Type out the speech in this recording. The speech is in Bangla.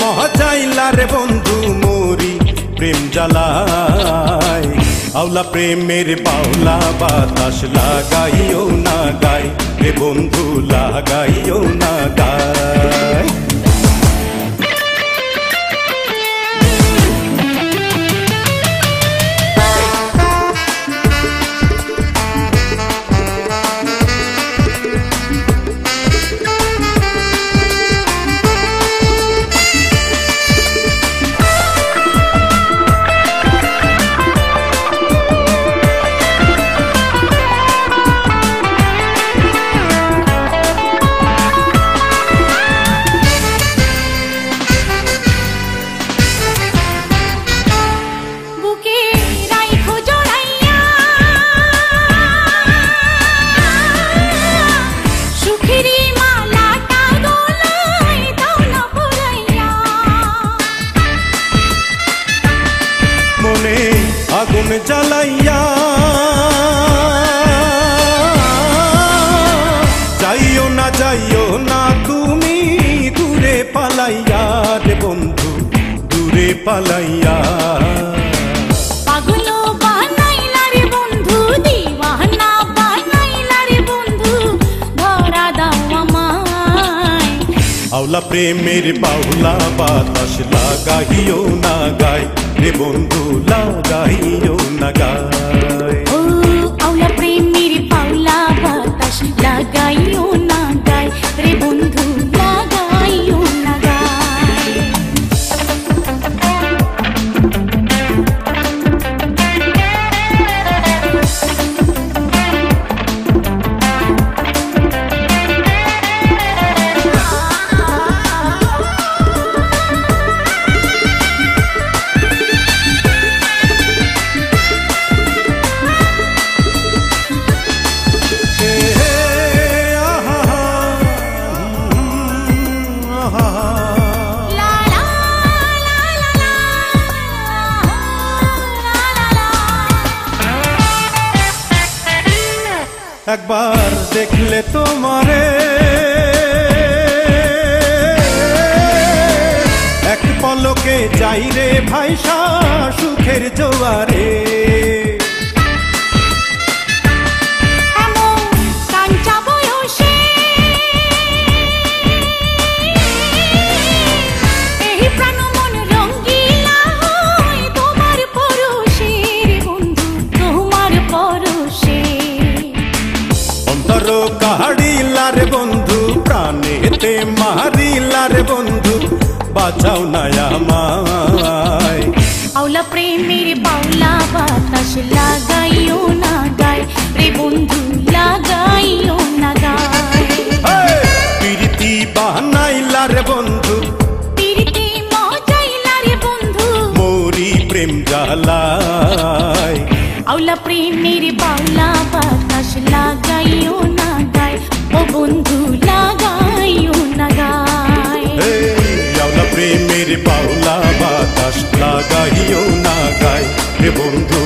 মজাইলা রে বন্ধু মোরি প্রেম জ্বালায় আউলা প্রেমের বাউলা বাতাস লাগাইও না গায় রে বন্ধু লাগাইও না গায় আগুন জ্বালাইয়া যাইও না তুমি দূরে পালাইয়া রে বন্ধু দূরে পালাইয়া পাগল বানাইলা রে বন্ধু দিওয়ানা বানাইলা রে বন্ধু ধরা দাও আমায় আউলা প্রেমের বাউলা বাতাস লাগাইও না গায় রে বন্ধু লাগাইও না গায় ও আউলা প্রেমের বাউলা বাতাস লাগাইও না গায় রে বন্ধু লাগাইও না গায় একবার দেখলে তোমারে এক পলকে যাই রে ভাইসা সুখের জোয়ারে কাহাড়িলা রে বন্ধু প্রাণেতে মারিলা রে বন্ধু বাঁচাও না আমায় আউলা প্রেমের বাউলা বাতাস লাগাইও না গায় রে বন্ধু লাগাইও না গায় প্রীতি বানাইলা রে বন্ধু প্রীতি মজাইলা রে বন্ধু মোরি প্রেম জ্বালায় আউলা প্রেমের বাউলা বাতাস লাগাইও না গায় ও বন্ধু লাগাইও না গায় আউলা প্রেমের বাউলা বাতাস লাগাইও না গায় রে বন্ধু